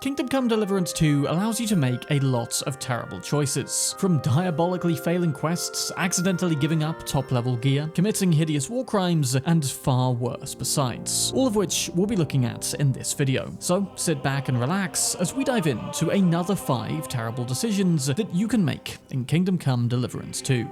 Kingdom Come Deliverance II allows you to make a lot of terrible choices. From diabolically failing quests, accidentally giving up top-level gear, committing hideous war crimes, and far worse besides. All of which we'll be looking at in this video. So sit back and relax as we dive into another 5 terrible decisions that you can make in Kingdom Come Deliverance II.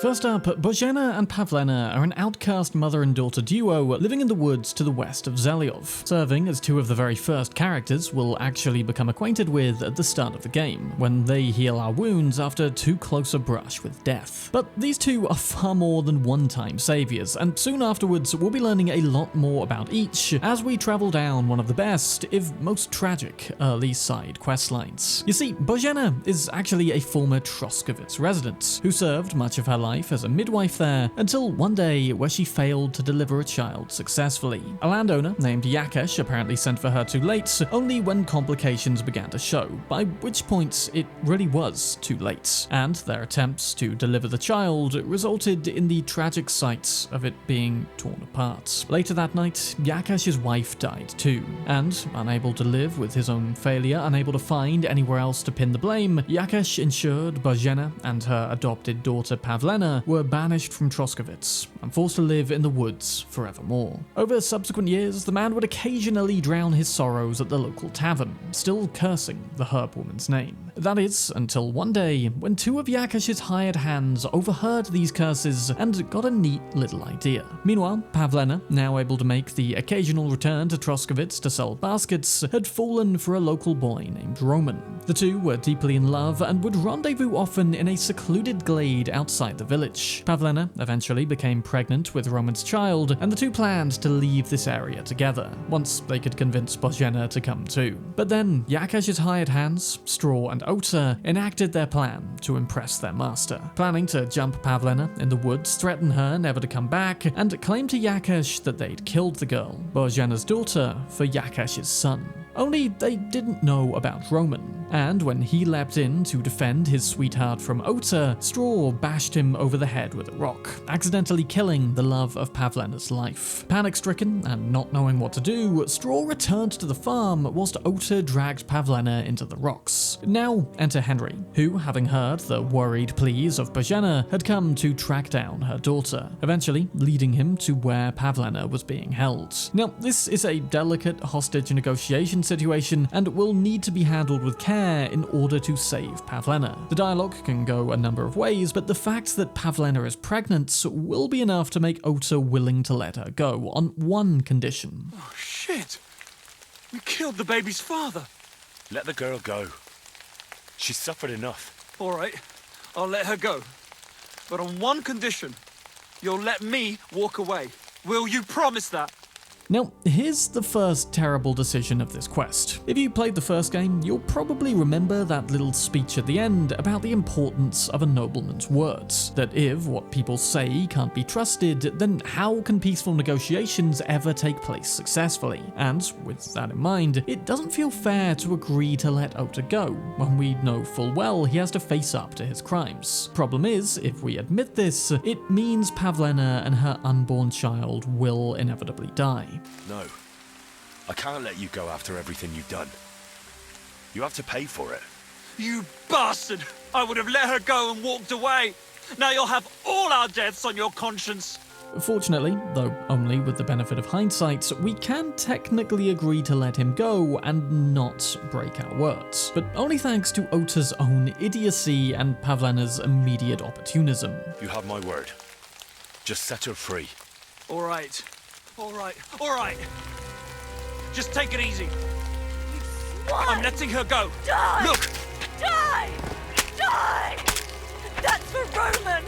First up, Bozhena and Pavlena are an outcast mother and daughter duo living in the woods to the west of Zelyov, serving as 2 of the very first characters we'll actually become acquainted with at the start of the game, when they heal our wounds after too close a brush with death. But these 2 are far more than one-time saviors, and soon afterwards we'll be learning a lot more about each as we travel down one of the best, if most tragic, early side questlines. You see, Bozhena is actually a former Troskovitz resident, who served much of her life as a midwife there until one day where she failed to deliver a child successfully. A landowner named Yakesh apparently sent for her too late, only when complications began to show, by which point it really was too late, and their attempts to deliver the child resulted in the tragic sight of it being torn apart. Later that night, Yakesh's wife died too, and unable to live with his own failure, unable to find anywhere else to pin the blame, Yakesh ensured Bozhena and her adopted daughter Pavlena were banished from Troskovitz and forced to live in the woods forevermore. Over subsequent years, the man would occasionally drown his sorrows at the local tavern, still cursing the herb woman's name. That is, until one day, when 2 of Yakesh's hired hands overheard these curses and got a neat little idea. Meanwhile, Pavlena, now able to make the occasional return to Troskovitz to sell baskets, had fallen for a local boy named Roman. The 2 were deeply in love and would rendezvous often in a secluded glade outside the village. Pavlena eventually became pregnant with Roman's child, and the 2 planned to leave this area together, once they could convince Bozhena to come too. But then, Yakesh's hired hands, Straw and Ota, enacted their plan to impress their master, planning to jump Pavlena in the woods, threaten her never to come back, and claim to Yakesh that they'd killed the girl, Bozhena's daughter, for Yakesh's son. Only they didn't know about Roman, and when he leapt in to defend his sweetheart from Ota, Straw bashed him over the head with a rock, accidentally killing the love of Pavlena's life. Panic-stricken and not knowing what to do, Straw returned to the farm whilst Ota dragged Pavlena into the rocks. Now enter Henry, who, having heard the worried pleas of Bozhena, had come to track down her daughter, eventually leading him to where Pavlena was being held. Now, this is a delicate hostage negotiation situation and will need to be handled with care in order to save Pavlena. The dialogue can go a number of ways, but the fact that Pavlena is pregnant will be enough to make Ota willing to let her go, on one condition. Oh shit! We killed the baby's father! Let the girl go. She's suffered enough. Alright, I'll let her go. But on one condition. You'll let me walk away. Will you promise that? Now, here's the first terrible decision of this quest. If you played the first game, you'll probably remember that little speech at the end about the importance of a nobleman's words. That if what people say can't be trusted, then how can peaceful negotiations ever take place successfully? And with that in mind, it doesn't feel fair to agree to let Ota go, when we know full well he has to face up to his crimes. Problem is, if we admit this, it means Pavlena and her unborn child will inevitably die. No, I can't let you go after everything you've done. You have to pay for it. You bastard! I would have let her go and walked away. Now you'll have all our deaths on your conscience. Fortunately, though only with the benefit of hindsight, we can technically agree to let him go and not break our words. But only thanks to Ota's own idiocy and Pavlena's immediate opportunism. You have my word. Just set her free. Alright. Alright. Just take it easy. What? I'm letting her go. Die! Look! Die! Die! That's for Roman!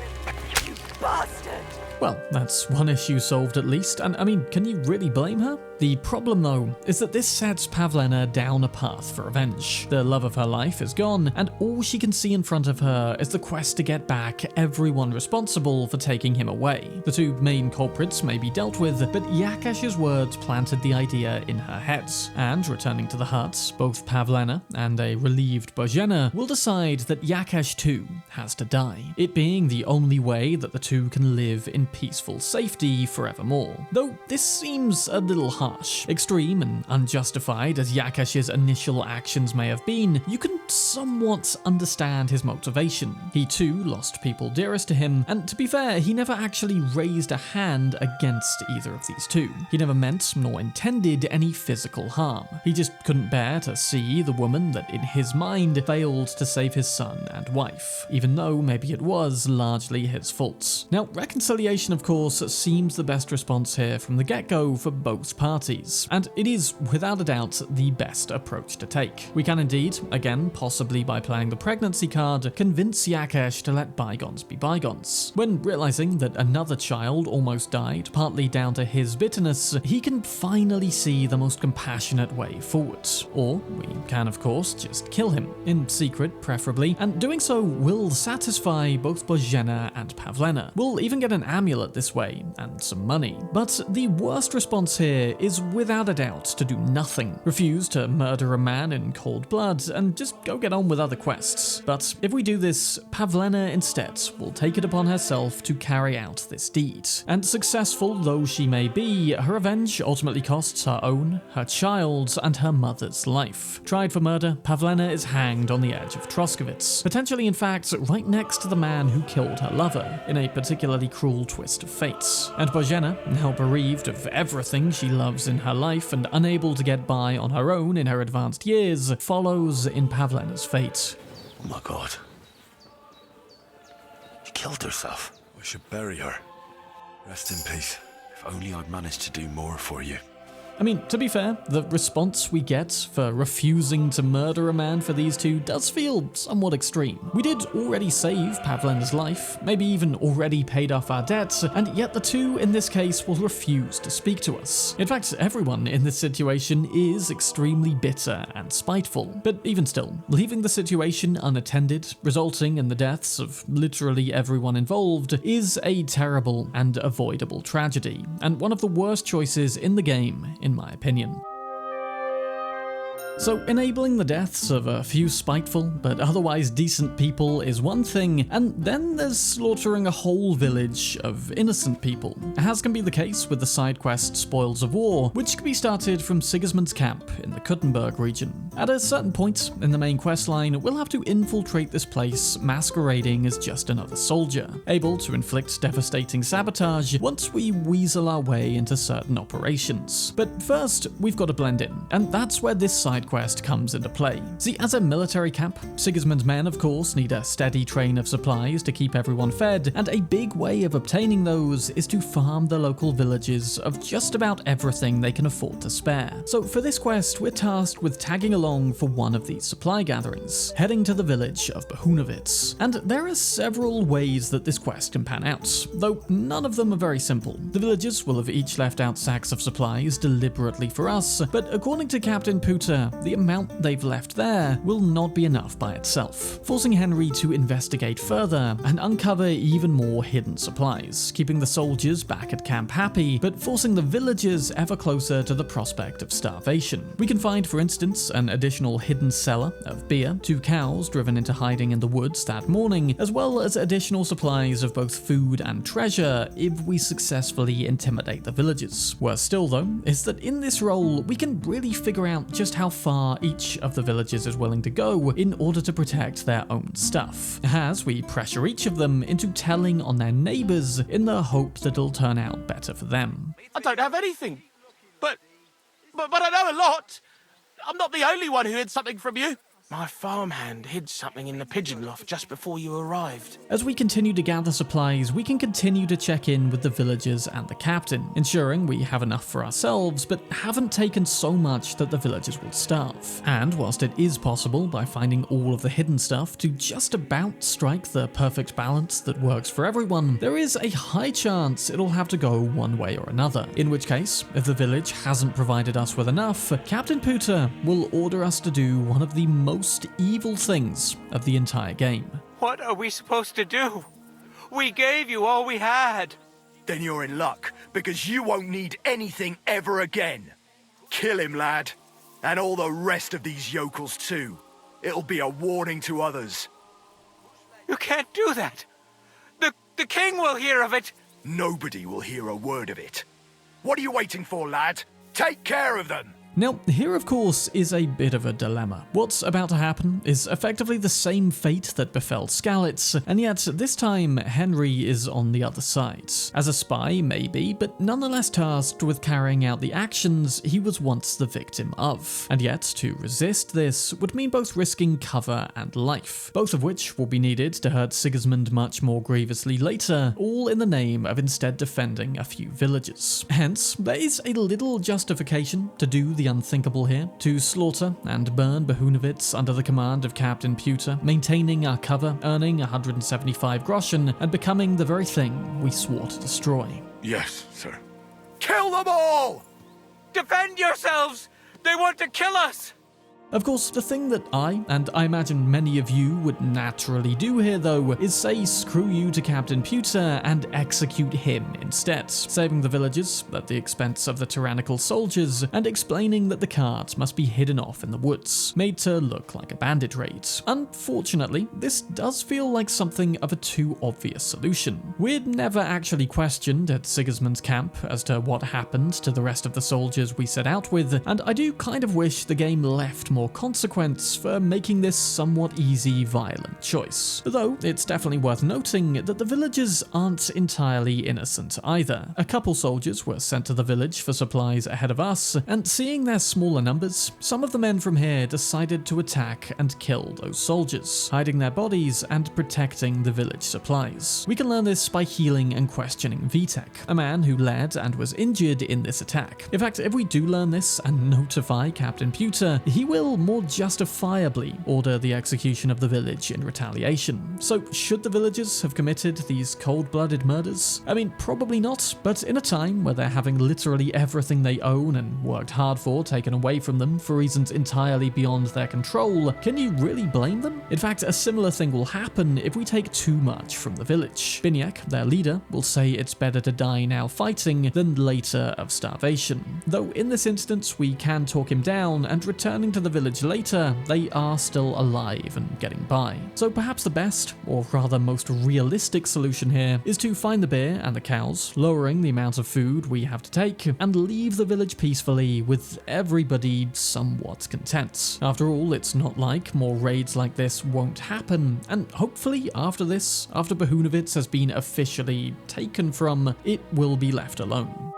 You bastard! Well, that's one issue solved at least, and I mean, can you really blame her? The problem though, is that this sets Pavlena down a path for revenge. The love of her life is gone, and all she can see in front of her is the quest to get back everyone responsible for taking him away. The 2 main culprits may be dealt with, but Yakesh's words planted the idea in her head, and returning to the hut, both Pavlena and a relieved Bozhena will decide that Yakesh too has to die, it being the only way that the 2 can live in in peaceful safety forevermore. Though this seems a little harsh. Extreme and unjustified as Yakesh's initial actions may have been, you can somewhat understand his motivation. He too lost people dearest to him, and to be fair, he never actually raised a hand against either of these two. He never meant nor intended any physical harm. He just couldn't bear to see the woman that in his mind failed to save his son and wife, even though maybe it was largely his fault. Now, reconciliation of course seems the best response here from the get-go for both parties, and it is without a doubt the best approach to take. We can indeed, again possibly by playing the pregnancy card, convince Yakesh to let bygones be bygones. When realizing that another child almost died, partly down to his bitterness, he can finally see the most compassionate way forward. Or we can of course just kill him, in secret preferably, and doing so will satisfy both Bozhena and Pavlena. We'll even get an amulet this way, and some money. But the worst response here is without a doubt to do nothing. Refuse to murder a man in cold blood, and just go get on with other quests. But if we do this, Pavlena instead will take it upon herself to carry out this deed. And successful though she may be, her revenge ultimately costs her own, her child, and her mother's life. Tried for murder, Pavlena is hanged on the edge of Troskovitz, potentially in fact right next to the man who killed her lover, in a particularly cruel twist of fate. And Bozhena, now bereaved of everything she loves in her life and unable to get by on her own in her advanced years, follows in Pavlena's fate. Oh my god. She killed herself. We should bury her. Rest in peace. If only I'd managed to do more for you. I mean, to be fair, the response we get for refusing to murder a man for these two does feel somewhat extreme. We did already save Pavlena's life, maybe even already paid off our debts, and yet the two in this case will refuse to speak to us. In fact, everyone in this situation is extremely bitter and spiteful. But even still, leaving the situation unattended, resulting in the deaths of literally everyone involved, is a terrible and avoidable tragedy, and one of the worst choices in the game, in my opinion. So, enabling the deaths of a few spiteful but otherwise decent people is one thing, and then there's slaughtering a whole village of innocent people, as can be the case with the side quest Spoils of War, which can be started from Sigismund's camp in the Kuttenberg region. At a certain point in the main questline, we'll have to infiltrate this place masquerading as just another soldier, able to inflict devastating sabotage once we weasel our way into certain operations. But first, we've got to blend in, and that's where this side quest comes into play. See, as a military camp, Sigismund's men of course need a steady train of supplies to keep everyone fed, and a big way of obtaining those is to farm the local villages of just about everything they can afford to spare. So for this quest, we're tasked with tagging along for one of these supply gatherings, heading to the village of Bohunovitz. And there are several ways that this quest can pan out, though none of them are very simple. The villagers will have each left out sacks of supplies deliberately for us, but according to Captain Puter, the amount they've left there will not be enough by itself, forcing Henry to investigate further and uncover even more hidden supplies, keeping the soldiers back at camp happy, but forcing the villagers ever closer to the prospect of starvation. We can find, for instance, an additional hidden cellar of beer, 2 cows driven into hiding in the woods that morning, as well as additional supplies of both food and treasure if we successfully intimidate the villagers. Worse still though, is that in this role, we can really figure out just how far each of the villagers is willing to go in order to protect their own stuff, as we pressure each of them into telling on their neighbors in the hope that it'll turn out better for them. I don't have anything, but I know a lot. I'm not the only one who hid something from you. My farmhand hid something in the pigeon loft just before you arrived. As we continue to gather supplies, we can continue to check in with the villagers and the captain, ensuring we have enough for ourselves, but haven't taken so much that the villagers will starve. And whilst it is possible by finding all of the hidden stuff to just about strike the perfect balance that works for everyone, there is a high chance it'll have to go one way or another. In which case, if the village hasn't provided us with enough, Captain Puter will order us to do one of the most evil things of the entire game. What are we supposed to do? We gave you all we had. Then you're in luck, because you won't need anything ever again. Kill him, lad. And all the rest of these yokels too. It'll be a warning to others. You can't do that. The king will hear of it. Nobody will hear a word of it. What are you waiting for, lad? Take care of them! Now, here of course is a bit of a dilemma. What's about to happen is effectively the same fate that befell Skalitz, and yet this time Henry is on the other side. As a spy, maybe, but nonetheless tasked with carrying out the actions he was once the victim of. And yet, to resist this would mean both risking cover and life, both of which will be needed to hurt Sigismund much more grievously later, all in the name of instead defending a few villages. Hence, there is a little justification to do the unthinkable here, to slaughter and burn Bohunovitz under the command of Captain Pewter, maintaining our cover, earning 175 groschen, and becoming the very thing we swore to destroy. Yes, sir. Kill them all! Defend yourselves! They want to kill us! Of course, the thing that I, and I imagine many of you, would naturally do here though, is say screw you to Captain Pewter and execute him instead, saving the villagers at the expense of the tyrannical soldiers, and explaining that the carts must be hidden off in the woods, made to look like a bandit raid. Unfortunately, this does feel like something of a too obvious solution. We'd never actually questioned at Sigismund's camp as to what happened to the rest of the soldiers we set out with, and I do kind of wish the game left more consequence for making this somewhat easy, violent choice. Though it's definitely worth noting that the villagers aren't entirely innocent either. A couple soldiers were sent to the village for supplies ahead of us, and seeing their smaller numbers, some of the men from here decided to attack and kill those soldiers, hiding their bodies and protecting the village supplies. We can learn this by healing and questioning Vitek, a man who led and was injured in this attack. In fact, if we do learn this and notify Captain Pewter, he will more justifiably order the execution of the village in retaliation. So should the villagers have committed these cold-blooded murders? I mean, probably not, but in a time where they're having literally everything they own and worked hard for taken away from them for reasons entirely beyond their control, can you really blame them? In fact, a similar thing will happen if we take too much from the village. Biniak, their leader, will say it's better to die now fighting than later of starvation. Though in this instance we can talk him down, and returning to the village later, they are still alive and getting by. So perhaps the best, or rather most realistic solution here, is to find the bear and the cows, lowering the amount of food we have to take, and leave the village peacefully with everybody somewhat content. After all, it's not like more raids like this won't happen, and hopefully after this, after Bohunovitz has been officially taken from, it will be left alone.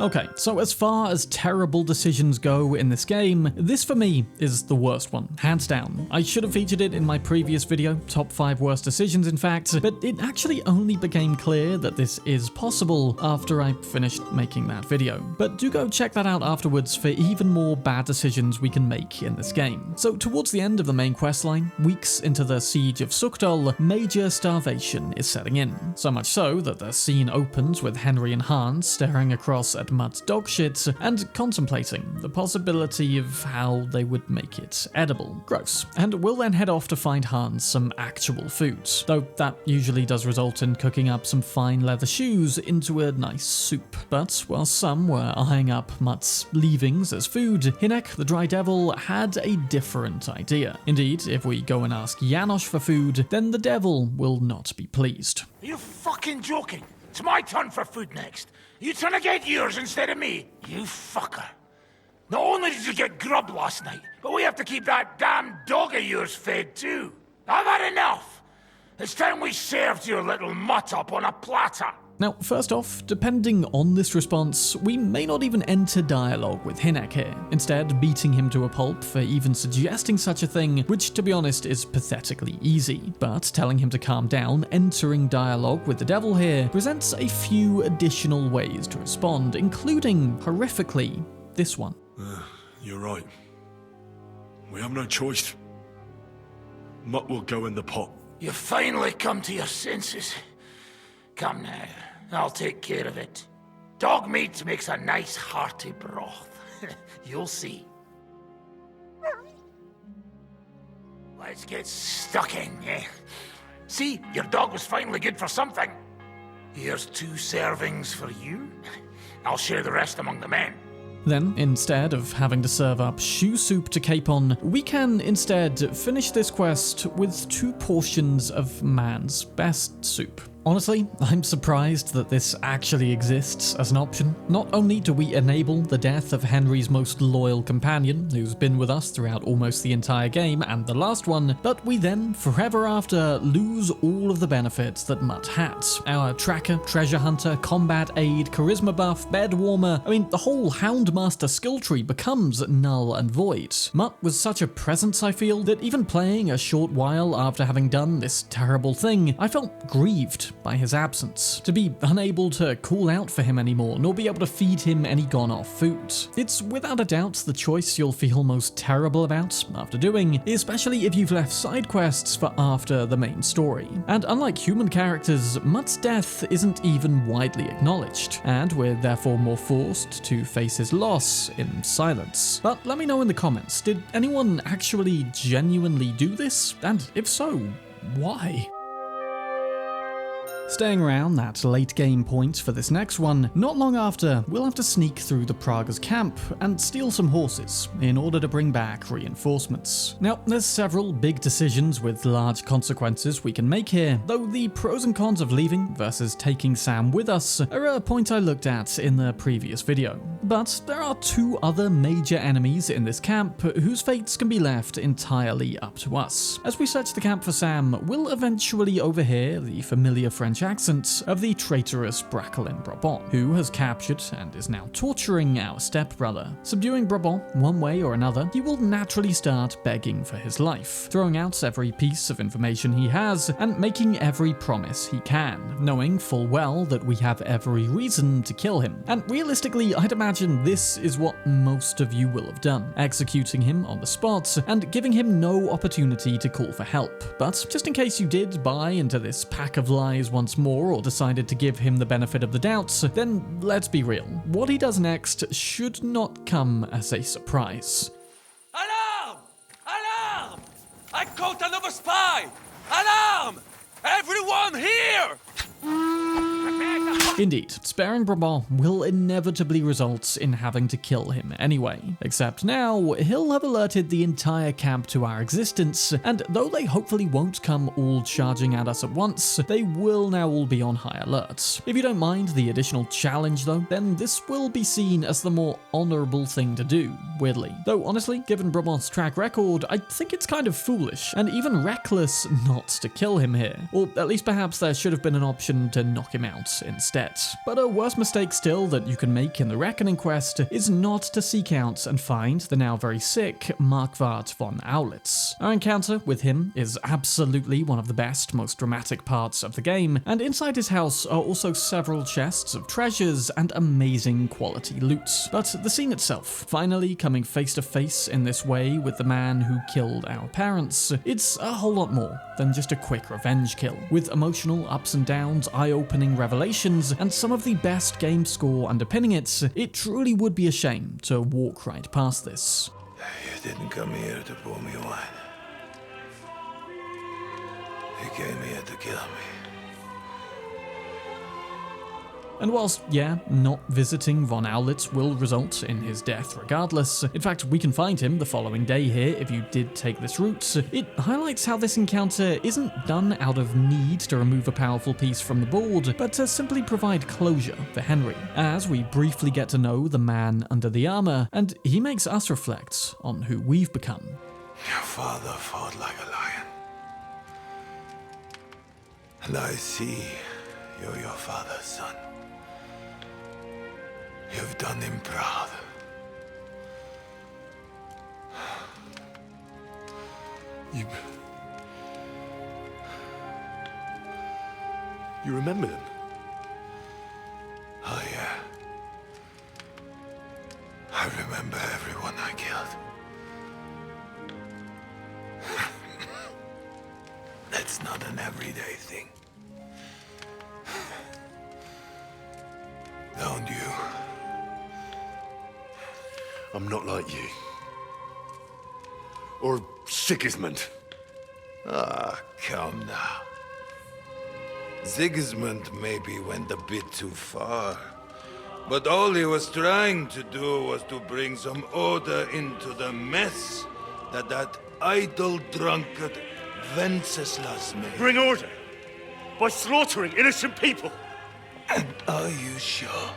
Okay, so as far as terrible decisions go in this game, this for me is the worst one, hands down. I should have featured it in my previous video, top 5 worst decisions in fact, but it actually only became clear that this is possible after I finished making that video. But do go check that out afterwards for even more bad decisions we can make in this game. So towards the end of the main questline, weeks into the siege of Sukdal, major starvation is setting in. So much so that the scene opens with Henry and Hans staring across at Mutt's dogshit and contemplating the possibility of how they would make it edible. Gross. And we'll then head off to find Hans some actual food, though that usually does result in cooking up some fine leather shoes into a nice soup. But while some were eyeing up Mutt's leavings as food, Hinek, the Dry Devil, had a different idea. Indeed, if we go and ask Janosch for food, then the devil will not be pleased. Are you fucking joking? It's my turn for food next. You trying to get yours instead of me? You fucker. Not only did you get grub last night, but we have to keep that damn dog of yours fed too. I've had enough. It's time we served your little mutt up on a platter. Now, first off, depending on this response, we may not even enter dialogue with Hinek here, instead beating him to a pulp for even suggesting such a thing, which to be honest is pathetically easy. But telling him to calm down, entering dialogue with the devil here, presents a few additional ways to respond, including, horrifically, this one. You're right. We have no choice. Mutt will go in the pot. You've finally come to your senses. Come now, I'll take care of it. Dog meat makes a nice hearty broth. You'll see. Let's get stuck in, eh? See, your dog was finally good for something. Here's 2 servings for you. I'll share the rest among the men. Then, instead of having to serve up shoe soup to Capon, we can instead finish this quest with 2 portions of man's best soup. Honestly, I'm surprised that this actually exists as an option. Not only do we enable the death of Henry's most loyal companion, who's been with us throughout almost the entire game and the last one, but we then, forever after, lose all of the benefits that Mutt had. Our tracker, treasure hunter, combat aid, charisma buff, bed warmer, the whole Houndmaster skill tree becomes null and void. Mutt was such a presence, I feel, that even playing a short while after having done this terrible thing, I felt grieved by his absence. To be unable to call out for him anymore, nor be able to feed him any gone-off food. It's without a doubt the choice you'll feel most terrible about after doing, especially if you've left side quests for after the main story. And unlike human characters, Mutt's death isn't even widely acknowledged, and we're therefore more forced to face his loss in silence. But let me know in the comments, did anyone actually genuinely do this? And if so, why? Staying around that late game point for this next one, not long after, we'll have to sneak through the Prague's camp and steal some horses in order to bring back reinforcements. Now, there's several big decisions with large consequences we can make here, though the pros and cons of leaving versus taking Sam with us are a point I looked at in the previous video. But there are two other major enemies in this camp whose fates can be left entirely up to us. As we search the camp for Sam, we'll eventually overhear the familiar French accent of the traitorous Brackle in Brabant, who has captured and is now torturing our stepbrother. Subduing Brabant one way or another, he will naturally start begging for his life, throwing out every piece of information he has and making every promise he can, knowing full well that we have every reason to kill him. And realistically, I'd imagine this is what most of you will have done, executing him on the spot and giving him no opportunity to call for help. But just in case you did buy into this pack of lies once more or decided to give him the benefit of the doubt, then let's be real. What he does next should not come as a surprise. Alarm! Alarm! I caught another spy! Alarm! Everyone here! Indeed, sparing Brabant will inevitably result in having to kill him anyway. Except now, he'll have alerted the entire camp to our existence, and though they hopefully won't come all charging at us at once, they will now all be on high alert. If you don't mind the additional challenge though, then this will be seen as the more honourable thing to do, weirdly. Though honestly, given Brabant's track record, I think it's kind of foolish, and even reckless not to kill him here. Or at least perhaps there should have been an option to knock him out instead. But a worse mistake still that you can make in the Reckoning quest is not to seek out and find the now very sick Marquard von Aulitz. Our encounter with him is absolutely one of the best, most dramatic parts of the game, and inside his house are also several chests of treasures and amazing quality loot. But the scene itself, finally coming face to face in this way with the man who killed our parents, it's a whole lot more than just a quick revenge kill. With emotional ups and downs, eye-opening revelations, and some of the best game score underpinning it, it truly would be a shame to walk right past this. You didn't come here to pour me wine. You came here to kill me. And whilst, yeah, not visiting von Aulitz will result in his death regardless, in fact we can find him the following day here if you did take this route, it highlights how this encounter isn't done out of need to remove a powerful piece from the board, but to simply provide closure for Henry, as we briefly get to know the man under the armour, and he makes us reflect on who we've become. Your father fought like a lion. And I see you're your father's son. You've done him proud. You remember them? Oh yeah. I remember everyone I killed. That's not an everyday thing. Don't you? I'm not like you. Or Sigismund. Ah, come now. Sigismund maybe went a bit too far. But all he was trying to do was to bring some order into the mess that idle drunkard Wenceslas made. Bring order? by slaughtering innocent people. And are you sure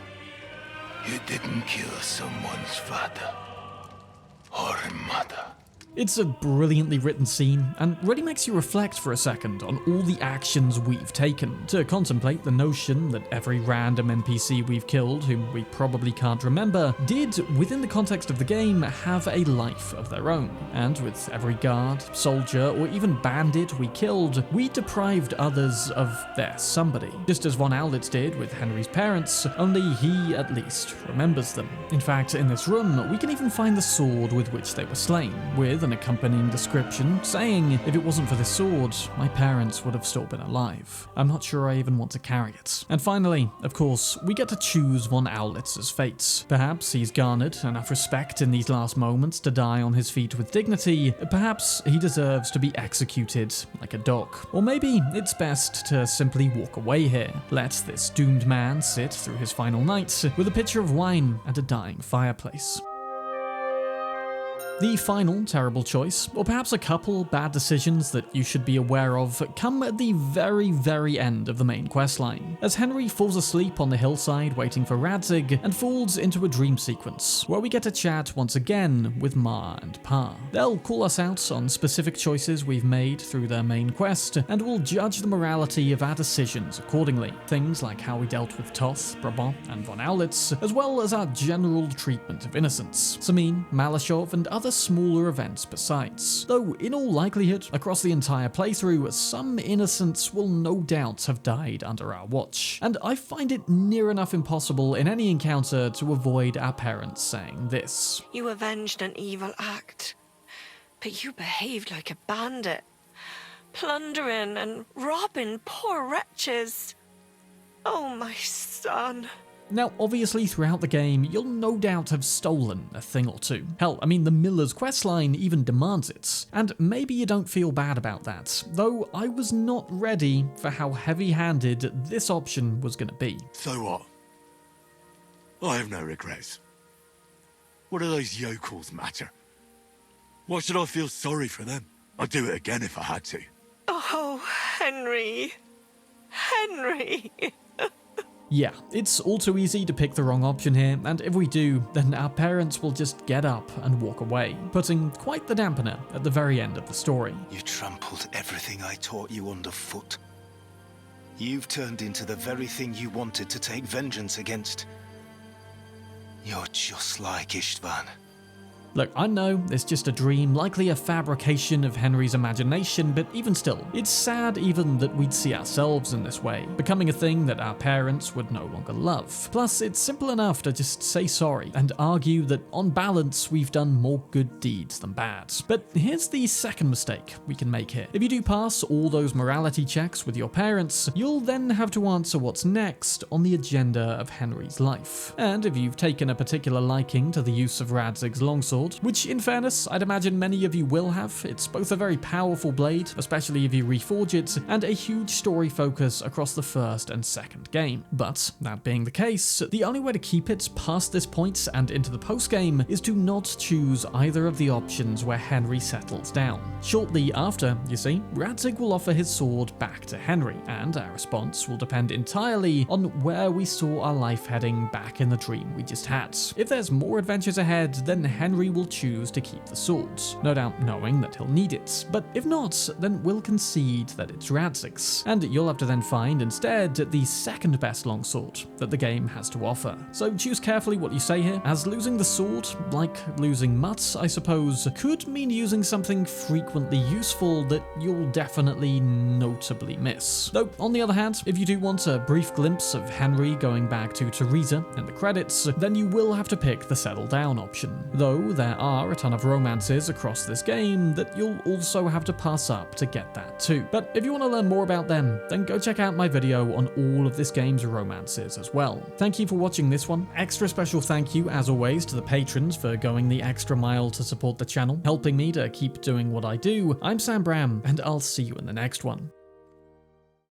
you didn't kill someone's father or mother? It's a brilliantly written scene, and really makes you reflect for a second on all the actions we've taken, to contemplate the notion that every random NPC we've killed, whom we probably can't remember, did, within the context of the game, have a life of their own. And with every guard, soldier, or even bandit we killed, we deprived others of their somebody. Just as von Aulitz did with Henry's parents, only he, at least, remembers them. In fact, in this room, we can even find the sword with which they were slain, with an accompanying description saying, if it wasn't for this sword, my parents would have still been alive. I'm not sure I even want to carry it. And finally, of course, we get to choose von Aulitz's fate. Perhaps he's garnered enough respect in these last moments to die on his feet with dignity. Perhaps he deserves to be executed like a dog. Or maybe it's best to simply walk away here. Let this doomed man sit through his final night with a pitcher of wine and a dying fireplace. The final terrible choice, or perhaps a couple bad decisions that you should be aware of, come at the very, very end of the main questline, as Henry falls asleep on the hillside waiting for Radzig and falls into a dream sequence, where we get to chat once again with Ma and Pa. They'll call us out on specific choices we've made through their main quest, and will judge the morality of our decisions accordingly. Things like how we dealt with Toth, Brabant, and von Aulitz, as well as our general treatment of innocents, Samin, Malashov, and other smaller events besides. Though, in all likelihood, across the entire playthrough, some innocents will no doubt have died under our watch, and I find it near enough impossible in any encounter to avoid our parents saying this. You avenged an evil act, but you behaved like a bandit, plundering and robbing poor wretches. Oh, my son. Now, obviously throughout the game, you'll no doubt have stolen a thing or two. Hell, I mean, the Miller's questline even demands it. And maybe you don't feel bad about that, though I was not ready for how heavy-handed this option was gonna be. So what? I have no regrets. What do those yokels matter? Why should I feel sorry for them? I'd do it again if I had to. Oh, Henry. Henry. Yeah, it's all too easy to pick the wrong option here, and if we do, then our parents will just get up and walk away, putting quite the dampener at the very end of the story. You trampled everything I taught you underfoot. You've turned into the very thing you wanted to take vengeance against. You're just like Istvan. Look, I know it's just a dream, likely a fabrication of Henry's imagination, but even still, it's sad even that we'd see ourselves in this way, becoming a thing that our parents would no longer love. Plus, it's simple enough to just say sorry and argue that on balance, we've done more good deeds than bad. But here's the second mistake we can make here. If you do pass all those morality checks with your parents, you'll then have to answer what's next on the agenda of Henry's life. And if you've taken a particular liking to the use of Radzig's longsword, which in fairness, I'd imagine many of you will have. It's both a very powerful blade, especially if you reforge it, and a huge story focus across the first and second game. But, that being the case, the only way to keep it past this point and into the post-game is to not choose either of the options where Henry settles down. Shortly after, you see, Radzig will offer his sword back to Henry, and our response will depend entirely on where we saw our life heading back in the dream we just had. If there's more adventures ahead, then Henry will choose to keep the sword, no doubt knowing that he'll need it. But if not, then we'll concede that it's Radzig's, and you'll have to then find instead the second best longsword that the game has to offer. So choose carefully what you say here, as losing the sword, like losing Mutt, I suppose, could mean using something frequently useful that you'll definitely notably miss. Though, on the other hand, if you do want a brief glimpse of Henry going back to Teresa in the credits, then you will have to pick the settle down option. Though there are a ton of romances across this game that you'll also have to pass up to get that too. But if you want to learn more about them, then go check out my video on all of this game's romances as well. Thank you for watching this one. Extra special thank you, as always, to the patrons for going the extra mile to support the channel, helping me to keep doing what I do. I'm Sam Bram, and I'll see you in the next one.